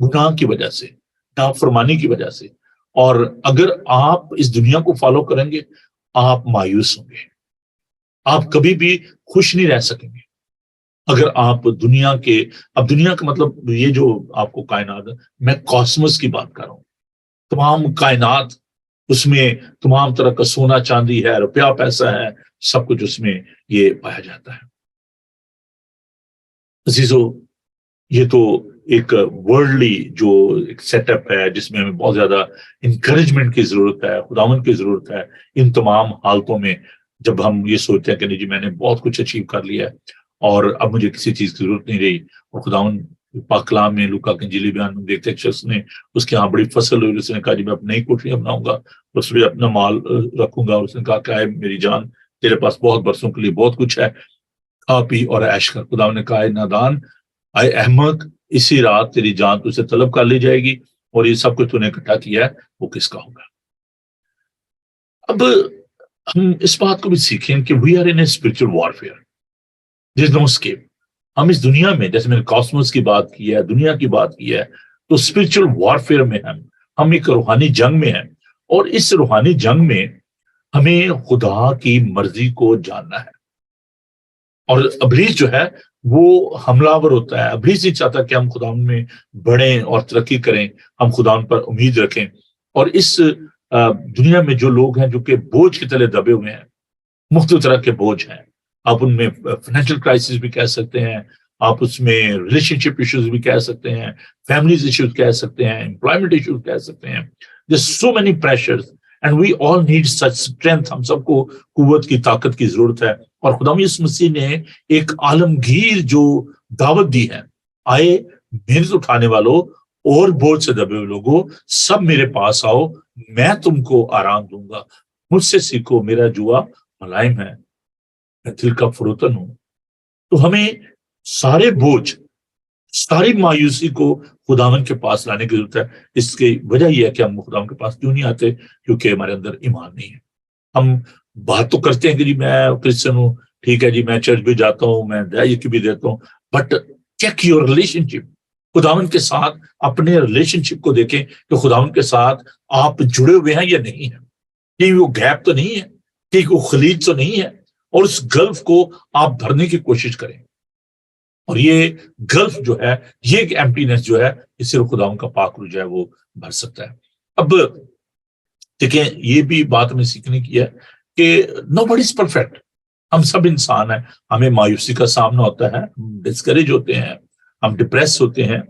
گناہ کی وجہ سے، نافرمانی کی وجہ سے. اور اگر آپ اس دنیا کو فالو کریں گے آپ مایوس ہوں گے، آپ کبھی بھی خوش نہیں رہ سکیں گے. اگر آپ دنیا کے، اب دنیا کا مطلب یہ جو آپ کو کائنات، میں کاسمس کی بات کر رہا ہوں، تمام کائنات، اس میں تمام طرح کا سونا چاندی ہے، روپیہ پیسہ ہے، سب کچھ اس میں یہ پایا جاتا ہے. عزیزو، یہ تو ایک ورلڈلی جو ایک سیٹ اپ ہے جس میں ہمیں بہت زیادہ انکریجمنٹ کی ضرورت ہے، خداوند کی ضرورت ہے. ان تمام حالتوں میں جب ہم یہ سوچتے ہیں کہ نہیں جی میں نے بہت کچھ اچیو کر لیا ہے اور اب مجھے کسی چیز کی ضرورت نہیں رہی، اور خداوند پاک کلام میں لوکا کے انجیلی بیان میں دیکھتے ایک شخص نے، اس کے ہاں بڑی فصل ہوئی، اس نے کہا جی میں اپنی کوٹریاں بناؤں گا، اس میں اپنا مال رکھوں گا. اس نے کہا کہ میری جان تیرے پاس بہت برسوں کے لیے بہت کچھ ہے، کھا پی اور عیش کر. خداوند نے کہا نادان، اے احمق، اسی رات تیری جان تو سے طلب کر لی جائے گی، اور یہ سب کچھ تو نے اکٹھا کیا ہے وہ کس کا ہوگا. اب ہم اس بات کو بھی سیکھیں کہ we are in a spiritual warfare, there is no escape. ہم اس دنیا میں، جیسے میں نے کاسموس کی بات کی ہے، دنیا کی بات کی ہے، تو اسپرچل وارفیئر میں ہم ایک روحانی جنگ میں ہیں، اور اس روحانی جنگ میں ہمیں خدا کی مرضی کو جاننا ہے. اور ابلیس جو ہے وہ حملہ آور ہوتا ہے. ابلیس نہیں چاہتا کہ ہم خدا میں بڑھیں اور ترقی کریں، ہم خدا پر امید رکھیں. اور اس دنیا میں جو لوگ ہیں جو کہ بوجھ کے تلے دبے ہوئے ہیں، مختلف طرح کے بوجھ ہیں. آپ ان میں فائنینشیل کرائسس بھی کہہ سکتے ہیں، آپ اس میں ریلیشن شپ ایشوز بھی کہہ سکتے ہیں، فیملیز ایشوز کہہ سکتے ہیں، امپلائمنٹ ایشوز کہہ سکتے ہیں. There's so many pressures and we all need such strength. ہم سب کو قوت کی، طاقت کی ضرورت ہے. اور خدا یسوع مسیح نے ایک عالمگیر جو دعوت دی ہے، آئے محنت اٹھانے والوں اور بوجھ سے دبے ہوئے لوگوں، سب میرے پاس آؤ، میں تم کو آرام دوں گا. مجھ سے سیکھو، میرا جوا ملائم ہے، میں دل کا فروتن ہوں. تو ہمیں سارے بوجھ، ساری مایوسی کو خداوند کے پاس لانے کی ضرورت ہے. اس کی وجہ یہ ہے کہ ہم خداوند کے پاس کیوں نہیں آتے؟ کیونکہ ہمارے اندر ایمان نہیں ہے. ہم بات تو کرتے ہیں کہ جی میں کرسچن ہوں، ٹھیک ہے جی میں چرچ بھی جاتا ہوں، میں دعائیت بھی دیتا ہوں، بٹ چیک یور ریلیشن شپ. خداوند کے ساتھ اپنے ریلیشن شپ کو دیکھیں کہ خداوند کے ساتھ آپ جڑے ہوئے ہیں یا نہیں ہیں. کہیں وہ گیپ تو نہیں ہے، کہیں وہ خلیج تو نہیں ہے، اور اس گلف کو آپ بھرنے کی کوشش کریں. اور یہ گلف جو ہے، یہ ایک ایمپٹینس جو ہے، اس سے خداوند کا پاک روح جو ہے وہ بھر سکتا ہے. اب دیکھیں یہ بھی بات ہمیں سیکھنے کی ہے کہ نو بڈی از پرفیکٹ. ہم سب انسان ہیں، ہمیں مایوسی کا سامنا ہوتا ہے، ہم ڈسکریج ہوتے ہیں، ہم ڈپریس ہوتے ہیں،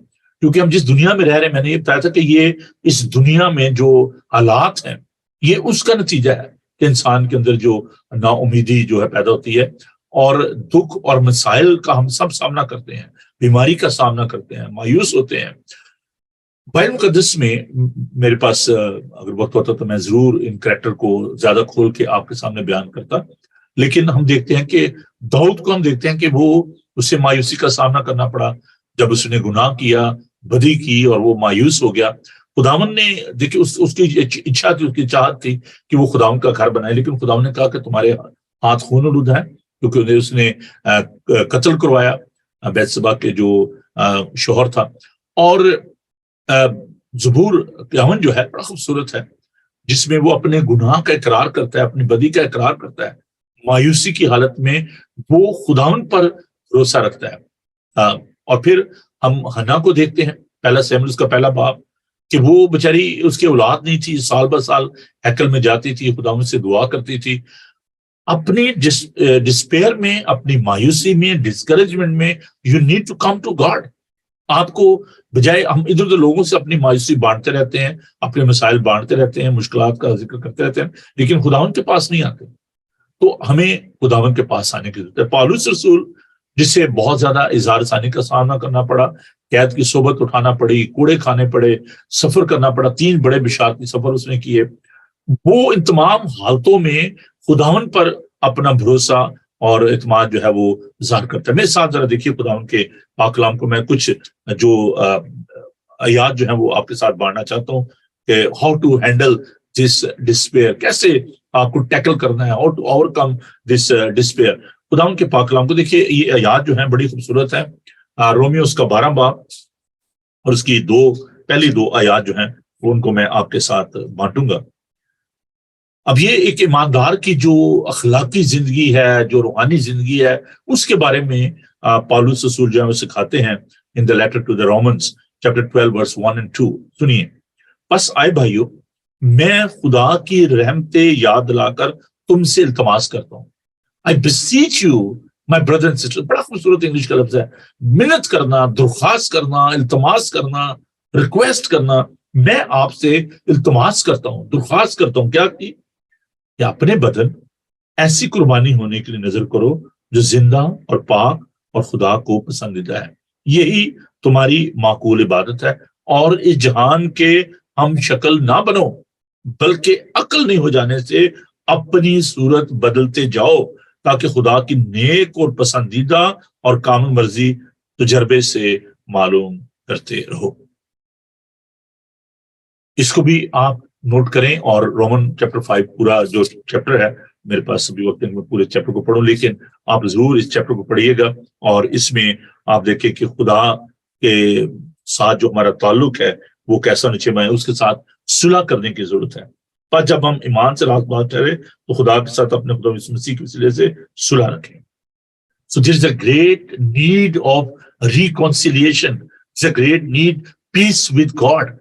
کیونکہ ہم جس دنیا میں رہ رہے ہیں، میں نے یہ بتایا تھا کہ یہ اس دنیا میں جو حالات ہیں یہ اس کا نتیجہ ہے کہ انسان کے اندر جو نا امیدی جو ہے پیدا ہوتی ہے، اور دکھ اور مسائل کا ہم سب سامنا کرتے ہیں، بیماری کا سامنا کرتے ہیں، مایوس ہوتے ہیں. بائبل مقدس میں میرے پاس اگر وقت ہوتا تو میں ضرور ان کریکٹر کو زیادہ کھول کے آپ کے سامنے بیان کرتا، لیکن ہم دیکھتے ہیں کہ داؤد کو ہم دیکھتے ہیں کہ وہ اسے مایوسی کا سامنا کرنا پڑا جب اس نے گناہ کیا، بدی کی، اور وہ مایوس ہو گیا. خداوند نے دیکھیں اس کی اچھا تھی، اس کی چاہت تھی کہ وہ خداوند کا گھر بنائے، لیکن خداوند نے کہا کہ تمہارے ہاتھ خون آلود ہے، کیونکہ اس نے قتل کروایا بیتشبا کے جو شوہر تھا. اور زبور 51 جو ہے بڑا خوبصورت ہے، جس میں وہ اپنے گناہ کا اقرار کرتا ہے، اپنی بدی کا اقرار کرتا ہے، مایوسی کی حالت میں وہ خداوند پر بھروسہ رکھتا ہے. اور پھر ہم حنا کو دیکھتے ہیں، پہلا سیموئیل اس کا پہلا باب، کہ وہ بیچاری، اس کی اولاد نہیں تھی، سال بہ سال ہیکل میں جاتی تھی، خداوند سے دعا کرتی تھی. اپنی ڈسپیئر میں، اپنی مایوسی میں، ڈسکریجمنٹ میں، you need to come to God. آپ کو بجائے ہم ادھر ادھر لوگوں سے اپنی مایوسی بانٹتے رہتے ہیں، اپنے مسائل بانٹتے رہتے ہیں، مشکلات کا ذکر کرتے رہتے ہیں، لیکن خداوند کے پاس نہیں آتے. تو ہمیں خداوند کے پاس آنے کی ضرورت ہے. پالوس رسول جسے بہت زیادہ اظہار ثانی کا سامنا کرنا پڑا، قید کی صحبت اٹھانا پڑی، کوڑے کھانے پڑے، سفر کرنا پڑا، 3 بڑے بشارتی سفر اس نے کیے، وہ ان تمام حالتوں میں خداوند پر اپنا بھروسہ اور اعتماد جو ہے وہ ظاہر کرتا ہے. میرے ساتھ ذرا دیکھیے خداوند کے پاک کلام کو. میں کچھ جو آیات جو ہیں وہ آپ کے ساتھ بانٹنا چاہتا ہوں کہ how to handle this despair, کیسے آپ کو ٹیکل کرنا ہے، how to overcome this despair. خداوند کے پاک کلام کو دیکھیے، یہ آیات جو ہیں بڑی خوبصورت ہے. رومیو اس کا 12 باب اور اس کی پہلی 2 آیات جو ہیں وہ ان کو میں آپ کے ساتھ بانٹوں گا. اب یہ ایک ایماندار کی جو اخلاقی زندگی ہے، جو روحانی زندگی ہے، اس کے بارے میں پالوس رسول جو ہے وہ سکھاتے ہیں in the letter to the Romans chapter 12 verse 1 and 2. سنیے، پس آئے بھائیو، میں خدا کی رحمتیں یاد دلا کر تم سے التماس کرتا ہوں. I beseech you, my brothers and sisters. بڑا خوبصورت انگلش کا لفظ ہے. منت کرنا، درخواست کرنا، التماس کرنا، ریکویسٹ کرنا. میں آپ سے التماس کرتا ہوں، درخواست کرتا ہوں کیا کہ اپنے بدن ایسی قربانی ہونے کے لیے نظر کرو جو زندہ اور پاک اور خدا کو پسندیدہ ہے. یہی تمہاری معقول عبادت ہے. اور اس جہان کے ہم شکل نہ بنو، بلکہ عقل نہیں ہو جانے سے اپنی صورت بدلتے جاؤ، تاکہ خدا کی نیک اور پسندیدہ اور کامل مرضی تجربے سے معلوم کرتے رہو. اس کو بھی آپ نوٹ کریں. اور رومن چیپٹر 5 پورا جو چیپٹر ہے، میرے پاس ابھی وقت نہیں میں پورے چیپٹر کو پڑھوں، لیکن آپ ضرور اس چیپٹر کو پڑھیے گا. اور اس میں آپ دیکھیں کہ خدا کے ساتھ جو ہمارا تعلق ہے وہ کیسا نچے میں، اس کے ساتھ صلح کرنے کی ضرورت ہے. پر جب ہم ایمان سے راست بات کریں تو خدا کے ساتھ اپنے خدا یسوع مسیح کے وسیلے سے صلح رکھیں. So there is a great need of reconciliation. There's a great need peace with God.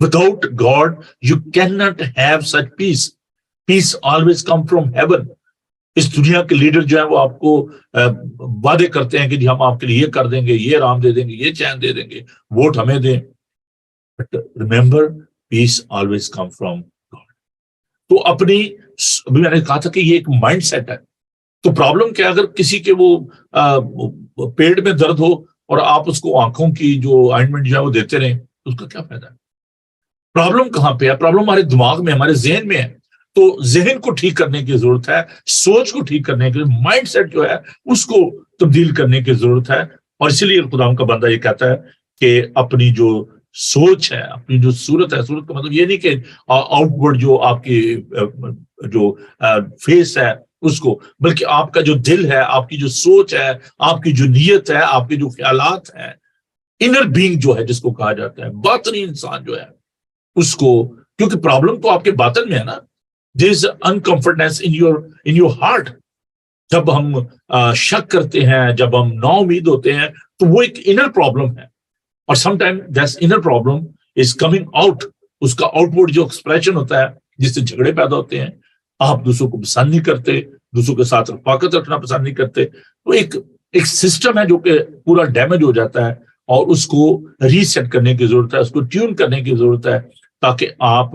Without God, you cannot have such peace. Peace always comes from heaven. اس دنیا کے لیڈر جو ہیں وہ آپ کو وعدے کرتے ہیں کہ جی ہم آپ کے لیے یہ کر دیں گے، یہ آرام دے دیں گے، یہ چین دے دیں گے، ووٹ ہمیں دیں. But remember, peace always comes from God. تو ابھی میں نے کہا تھا کہ یہ ایک مائنڈ سیٹ ہے. تو پرابلم کیا، اگر کسی کے وہ پیٹ میں درد ہو اور آپ اس کو آنکھوں کی جو آئنمنٹ جو ہے وہ دیتے رہیں، اس کا کیا فائدہ ہے؟ پرابلم کہاں پہ ہے؟ پرابلم ہمارے دماغ میں، ہمارے ذہن میں ہے. تو ذہن کو ٹھیک کرنے کی ضرورت ہے، سوچ کو ٹھیک کرنے کی، مائنڈ سیٹ جو ہے اس کو تبدیل کرنے کی ضرورت ہے. اور اسی لیے خدا کا بندہ یہ کہتا ہے کہ اپنی جو سوچ ہے، اپنی جو صورت ہے، صورت کا مطلب یہ نہیں کہ آؤٹ ورڈ جو آپ کی جو فیس ہے اس کو، بلکہ آپ کا جو دل ہے، آپ کی جو سوچ ہے، آپ کی جو نیت ہے، آپ کے جو خیالات ہیں، انر بینگ جو ہے جس کو کہا جاتا ہے، باطنی انسان جو ہے اس کو. کیونکہ پرابلم تو آپ کے باطن میں ہے نا. There is uncomfortness in your heart. جب ہم شک کرتے ہیں، جب ہم نا امید ہوتے ہیں، تو وہ ایک انر پرابلم ہے. اور some time that inner problem is coming out. اس کا آؤٹ ورڈ جو ایکسپریشن ہوتا ہے جس سے جھگڑے پیدا ہوتے ہیں، آپ دوسروں کو پسند نہیں کرتے، دوسروں کے ساتھ رفاقت رکھنا پسند نہیں کرتے. تو ایک سسٹم ہے جو کہ پورا ڈیمیج ہو جاتا ہے، اور اس کو ریسیٹ کرنے کی ضرورت ہے، اس کو ٹیون کرنے کی ضرورت ہے، تاکہ آپ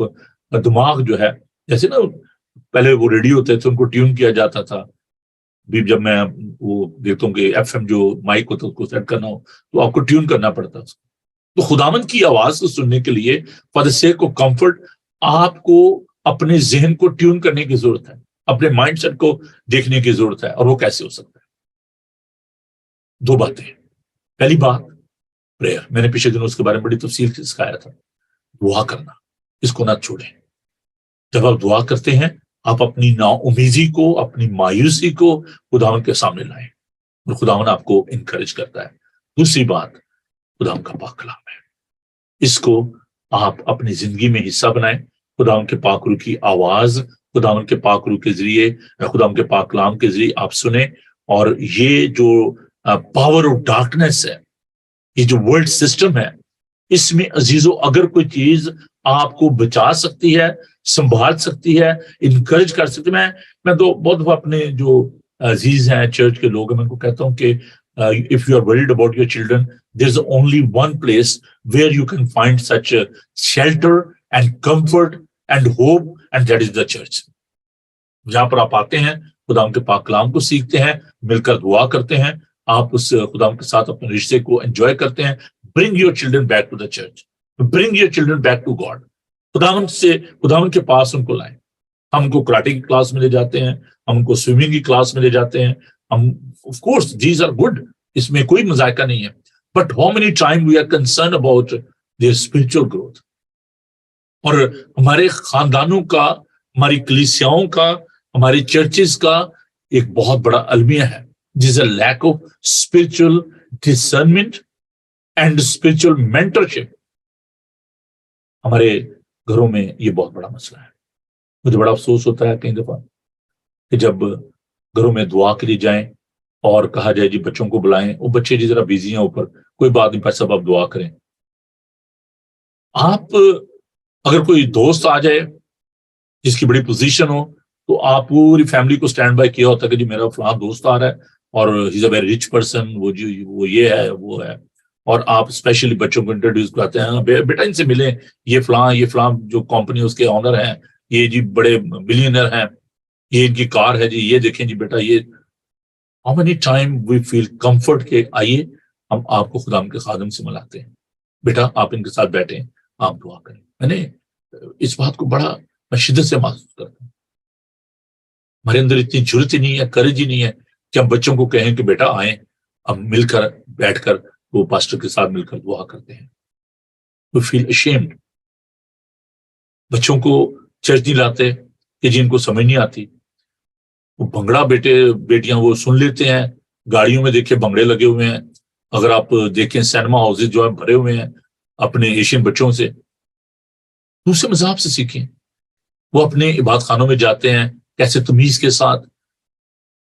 دماغ جو ہے، جیسے نا پہلے وہ ریڈیو ہوتے تھے ان کو ٹیون کیا جاتا تھا. بھی جب میں وہ دیکھتا ہوں کہ ایف ایم جو مائک ہوتا ہے اس کو سیٹ کرنا ہو تو آپ کو ٹیون کرنا پڑتا ہے. تو خداوند کی آواز کو سننے کے لیے for the sake of comfort آپ کو اپنے ذہن کو ٹیون کرنے کی ضرورت ہے، اپنے مائنڈ سیٹ کو دیکھنے کی ضرورت ہے. اور وہ کیسے ہو سکتا ہے؟ 2 باتیں. پہلی بات پریئر. میں نے پچھلے دنوں اس کے بارے میں بڑی تفصیل سے سکھایا تھا. دعا کرنا، اس کو نہ چھوڑیں. جب آپ دعا کرتے ہیں آپ اپنی نا امیدی کو، اپنی مایوسی کو خداوند کے سامنے لائیں، اور خداوند آپ کو انکریج کرتا ہے. دوسری بات خداوند کا پاک کلام ہے. اس کو آپ اپنی زندگی میں حصہ بنائیں. خداوند کے پاک روح کی آواز، خداوند کے پاک روح کے ذریعے، خداوند کے پاک کلام کے ذریعے آپ سنیں. اور یہ جو پاور آف ڈارکنیس ہے، یہ جو ورلڈ سسٹم ہے، اس میں عزیزو اگر کوئی چیز آپ کو بچا سکتی ہے، سنبھال سکتی ہے، انکریج کر سکتی ہے. میں تو بہت دفعہ اپنے جو عزیز ہیں چرچ کے لوگ ہیں میں ان کو کہتا ہوں کہ if you are worried about your children, there's only one place where you can find such a shelter and comfort and hope, and that is the church. جہاں پر آپ آتے ہیں خدا کے پاک کلام کو سیکھتے ہیں، مل کر دعا کرتے ہیں، آپ اس خدا کے ساتھ اپنے رشتے کو انجوائے کرتے ہیں. Bring your children back to the church, bring your children back to God. خداوند کے پاس ان کو لائیں. ہم ان کو کراٹے کی کلاس میں لے جاتے ہیں، ہم ان کو سوئمنگ کی کلاس میں لے جاتے ہیں. ہم of course these are good, اس میں کوئی مذائقہ نہیں ہے. But how many time we are concern about their spiritual growth. اور ہمارے خاندانوں کا، ہماری کلیسیاؤں کا، ہماری چرچز کا ایک بہت بڑا المیہ ہے جس اے lack of spiritual discernment and spiritual mentorship. ہمارے گھروں میں یہ بہت بڑا مسئلہ ہے. مجھے بڑا افسوس ہوتا ہے کئی دفعہ کہ جب گھروں میں دعا کے لیے جائیں اور کہا جائے جی بچوں کو بلائیں، وہ بچے جی ذرا بیزی ہیں اوپر، کوئی بات نہیں، سب آپ دعا کریں. آپ اگر کوئی دوست آ جائے جس کی بڑی پوزیشن ہو تو آپ پوری فیملی کو سٹینڈ بائی کیا ہوتا ہے کہ جی میرا فلاں دوست آ رہا ہے اور ہی از اے ویری رچ پرسن، وہ یہ ہے وہ ہے، اور آپ اسپیشلی بچوں کو انٹروڈیوس کراتے ہیں، بیٹا ان سے ملیں، یہ فلاں جو کمپنی اس کے آنر ہیں، یہ جی بڑے ملینئر ہیں، یہ ان کی کار ہے جی، یہ دیکھیں جی بیٹا یہ. How many time we feel comfort کہ آئیے ہم آپ کو خدا کے خادم سے ملاتے ہیں، بیٹا آپ ان کے ساتھ بیٹھیں، آپ دعا کریں. میں نے اس بات کو بڑا میں شدت سے محسوس کرتا ہوں. ہمارے اندر اتنی جرت ہی نہیں ہے، کرج ہی نہیں ہے کہ ہم بچوں کو کہیں کہ بیٹا آئیں، ہم مل کر بیٹھ کر وہ پاسٹر کے ساتھ مل کر دعا کرتے ہیں. We feel ashamed. بچوں کو چرچ نہیں لاتے کہ جن کو سمجھ نہیں آتی. وہ بھنگڑا بیٹیاں وہ سن لیتے ہیں، گاڑیوں میں دیکھے بھنگڑے لگے ہوئے ہیں. اگر آپ دیکھیں سینما ہاؤسز جو ہے بھرے ہوئے ہیں اپنے ایشین بچوں سے. دوسرے مذہب سے سیکھیں. وہ اپنے عبادت خانوں میں جاتے ہیں کیسے تمیز کے ساتھ،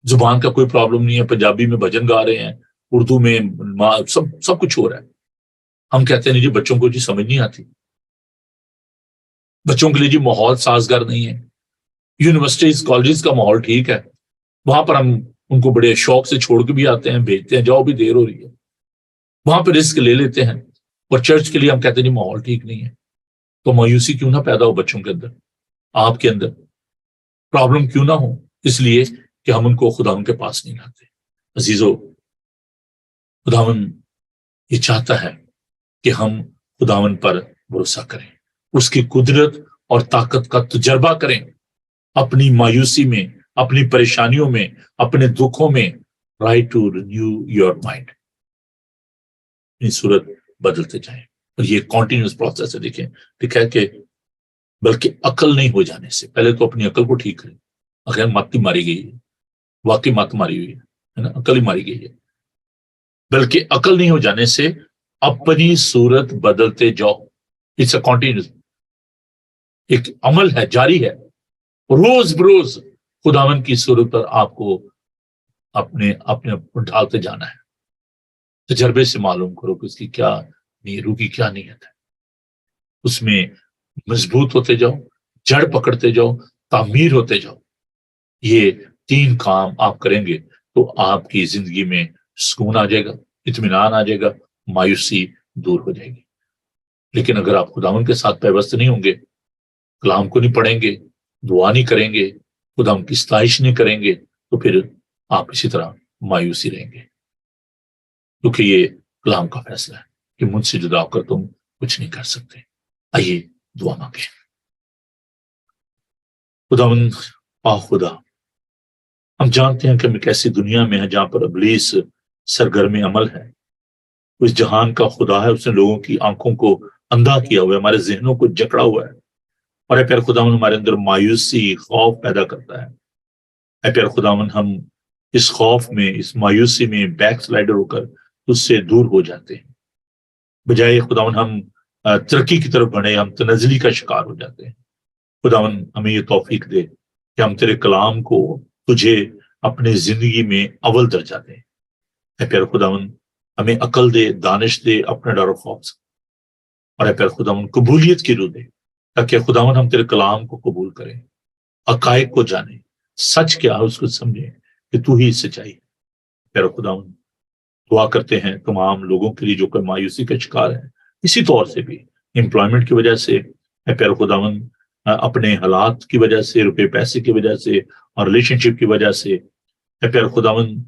زبان کا کوئی پرابلم نہیں ہے، پنجابی میں بھجن گا رہے ہیں، اردو میں سب کچھ ہو رہا ہے. ہم کہتے ہیں نہیں جی بچوں کو جی سمجھ نہیں آتی، بچوں کے لیے جی ماحول سازگار نہیں ہے. یونیورسٹیز کالجز کا ماحول ٹھیک ہے، وہاں پر ہم ان کو بڑے شوق سے چھوڑ کے بھی آتے ہیں، بھیجتے ہیں، جاؤ بھی دیر ہو رہی ہے، وہاں پہ رسک لے لیتے ہیں. اور چرچ کے لیے ہم کہتے ہیں جی ماحول ٹھیک نہیں ہے. تو مایوسی کیوں نہ پیدا ہو بچوں کے اندر، آپ کے اندر پرابلم کیوں نہ ہو، اس لیے کہ ہم ان کو خداوند کے پاس نہیں لاتے. عزیزو، خداوند یہ چاہتا ہے کہ ہم خداوند پر بھروسہ کریں، اس کی قدرت اور طاقت کا تجربہ کریں. اپنی مایوسی میں، اپنی پریشانیوں میں، اپنے دکھوں میں try to renew your mind. اپنی صورت بدلتے جائیں. اور یہ کنٹینیوس پروسیس ہے. دیکھیں لکھا ہے کہ بلکہ عقل نہیں ہو جانے سے پہلے تو اپنی عقل کو ٹھیک کریں. اگر مت ہی ماری گئی ہے، واقعی مت ماری ہوئی ہے نا، عقل ہی ماری گئی ہے. بلکہ عقل نہیں ہو جانے سے اپنی صورت بدلتے جاؤ. اٹس اے کنٹینیوس، ایک عمل ہے، جاری ہے. روز بروز خداوند کی صورت پر آپ کو اپنے ڈھالتے جانا ہے. تجربے سے معلوم کرو کہ اس کی کیا روح کی کیا نیت ہے. اس میں مضبوط ہوتے جاؤ، جڑ پکڑتے جاؤ، تعمیر ہوتے جاؤ. یہ 3 کام آپ کریں گے تو آپ کی زندگی میں سکون آ جائے گا، اطمینان آ جائے گا، مایوسی دور ہو جائے گی. لیکن اگر آپ خداوند کے ساتھ پیوست نہیں ہوں گے، کلام کو نہیں پڑھیں گے، دعا نہیں کریں گے، خداوند کی ستائش نہیں کریں گے، تو پھر آپ اسی طرح مایوسی رہیں گے. کیونکہ یہ کلام کا فیصلہ ہے کہ مجھ سے جدا ہو کر تم کچھ نہیں کر سکتے. آئیے دعا مانگیں. خداوند خدا، ہم جانتے ہیں کہ ہم ایک ایسی دنیا میں ہیں جہاں پر ابلیس سرگرم عمل ہے. اس جہان کا خدا ہے، اس نے لوگوں کی آنکھوں کو اندھا کیا ہوا ہے، ہمارے ذہنوں کو جکڑا ہوا ہے. اور اے پیارے خداوند ہمارے اندر مایوسی، خوف پیدا کرتا ہے. اے پیارے خداوند ہم اس خوف میں، اس مایوسی میں بیک سلائڈر ہو کر اس سے دور ہو جاتے ہیں. بجائے خداوند ہم ترقی کی طرف بڑھیں، ہم تنزلی کا شکار ہو جاتے ہیں. خداوند ہمیں یہ توفیق دے کہ ہم تیرے کلام کو، تجھے اپنے زندگی میں اول درجہ دیں. اے پیارے خداوند ہمیں عقل دے، دانش دے، اپنے ڈر و خوف سے. اور اے پیارے خداوند قبولیت کی روح دے تاکہ خداوند ہم تیرے کلام کو قبول کریں، حقائق کو جانیں، سچ کیا ہے اس کو سمجھیں کہ تو ہی سچائی ہے. پیارے خداوند دعا کرتے ہیں تمام لوگوں کے لیے جو کہ مایوسی کا شکار ہیں، اسی طور سے بھی امپلائمنٹ کی وجہ سے، اے پیارے خداوند اپنے حالات کی وجہ سے، روپے پیسے کی وجہ سے، اور ریلیشن شپ کی وجہ سے یا پھر خداوند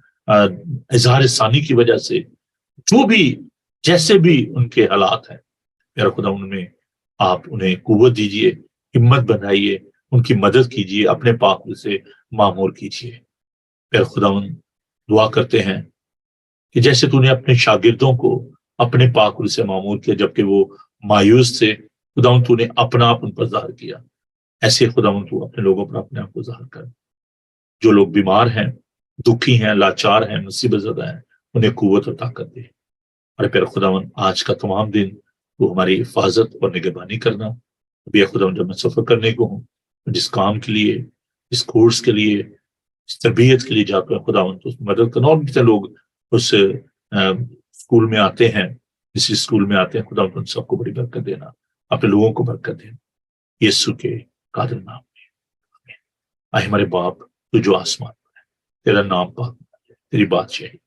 اظہار ثانی کی وجہ سے، جو بھی جیسے بھی ان کے حالات ہیں، میرا خداوند میں آپ انہیں قوت دیجیے، ہمت بنائیے، ان کی مدد کیجیے، اپنے پاک سے معمور کیجیے۔ پھر خداوند دعا کرتے ہیں کہ جیسے تو نے اپنے شاگردوں کو اپنے پاک سے معمور کیا جبکہ وہ مایوس تھے، خداوند تو نے اپنا آپ ان پر ظاہر کیا، ایسے خداوند تو اپنے لوگوں پر اپنے آپ کو ظاہر کر۔ جو لوگ بیمار ہیں، دکھی ہیں، لاچار ہیں، مصیبت زدہ ہیں، انہیں قوت اور طاقت دے۔ اور پھر خداوند آج کا تمام دن تو ہماری حفاظت اور نگہبانی کرنا۔ ابھی خداوند جب میں سفر کرنے کو ہوں، جس کام کے لیے، اس کورس کے لیے، اس تربیت کے لیے جاتا ہوں، خداوند تو اس میں مدد کرنا۔ اور جتنے لوگ اس اسکول میں آتے ہیں، جس اسکول میں آتے ہیں، خداوند ان سب کو بڑی برکت دینا، اپنے لوگوں کو برکت دینا، یسوع کے قادر نام میں آمین۔ اے ہمارے باپ تو جو آسمان پر ہے، تیرا نام پاک ہے، تیری بادشاہی،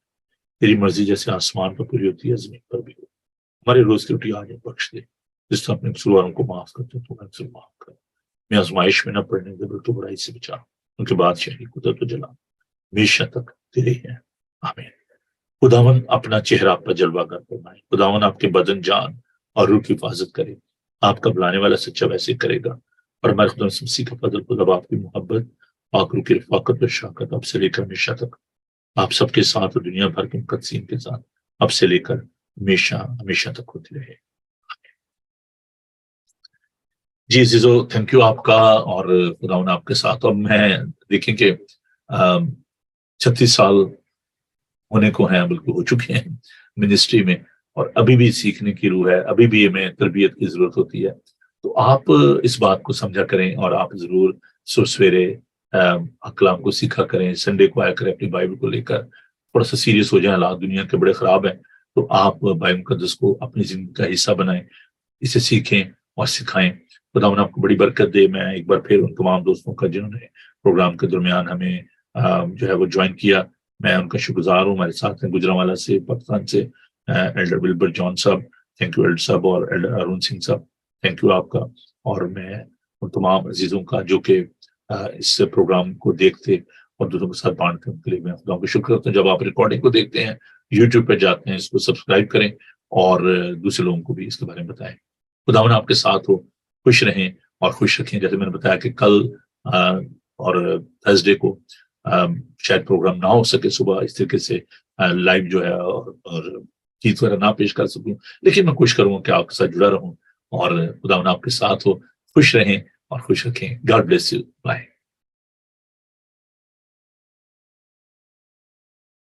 تیری مرضی جیسے آسمان پر پوری ہوتی ہے زمین پر بھی ہو۔ ہمارے روز کی روٹی آج ہمیں بخش دے، جس طرح اپنے قصورواروں کو معاف کرتے تو ہم سے معاف کر۔ میں آزمائش میں نہ پڑنے دے بلکہ برائی سے بچا، ان کے بادشاہی، قدرت و جلال ہمیشہ تک تیرے ہیں، آمین۔ خداوند اپنا چہرہ پر جلوہ گر فرمائے، خداوند آپ کے بدن، جان اور روح کی حفاظت کرے۔ آپ کا بلانے والا سچا ویسے کرے گا، اور ہمارے خدا مسیح کا فضل، خدا باپ کی محبت، پاک روح کی رفاقت اور شراکت اب سے لے کر ہمیشہ تک آپ سب کے ساتھ اور دنیا بھر کے مقدسین کے ساتھ اب سے لے کر ہمیشہ ہمیشہ تک ہوتی رہے۔ جی عزیزو، تھینک یو آپ کا، اور خداوند آپ کے ساتھ۔ اب میں دیکھیں کہ 36 سال ہونے کو ہیں، بلکہ ہو چکے ہیں منسٹری میں، اور ابھی بھی سیکھنے کی روح ہے، ابھی بھی ہمیں تربیت کی ضرورت ہوتی ہے۔ تو آپ اس بات کو سمجھا کریں، اور آپ ضرور سویرے کلام کو سیکھا کریں، سنڈے کو آیا کریں، اپنی بائبل کو لے کر تھوڑا سا سیریس ہو جائیں۔ حالات دنیا کے بڑے خراب ہیں، تو آپ بائبل مقدس کو اپنی زندگی کا حصہ بنائیں، اسے سیکھیں اور سکھائیں۔ خداوند آپ کو بڑی برکت دے۔ میں ایک بار پھر ان تمام دوستوں کا جنہوں نے پروگرام کے درمیان ہمیں جو ہے وہ جوائن کیا، میں ان کا شکر گزار ہوں۔ ہمارے ساتھ ہیں گجرانوالہ سے، پاکستان سے ایلڈر ولبر جان صاحب، تھینک یو ایلڈر صاحب، اور ایلڈر ارون سنگھ صاحب، تھینک یو آپ کا۔ اور میں ان تمام عزیزوں کا جو کہ اس پروگرام کو دیکھتے اور دوسروں کے ساتھ بانٹتے ہیں، ان کے لیے میں خدا کو شکر کرتا ہوں۔ جب آپ ریکارڈنگ کو دیکھتے ہیں، یوٹیوب پہ جاتے ہیں، اس کو سبسکرائب کریں اور دوسرے لوگوں کو بھی اس کے بارے میں بتائیں۔ خداوند آپ کے ساتھ ہو، خوش رہیں اور خوش رکھیں۔ جیسے میں نے بتایا کہ کل اور تھرسڈے کو شاید پروگرام نہ ہو سکے صبح اس طریقے سے لائیو جو ہے اور چیز وغیرہ نہ پیش کر سکوں، لیکن میں کوشش کروں کہ آپ کے ساتھ جڑا رہوں، اور خداوند آپ کے ساتھ ہو، خوش رہیں اور خوش رکھیں۔ God bless you, bye.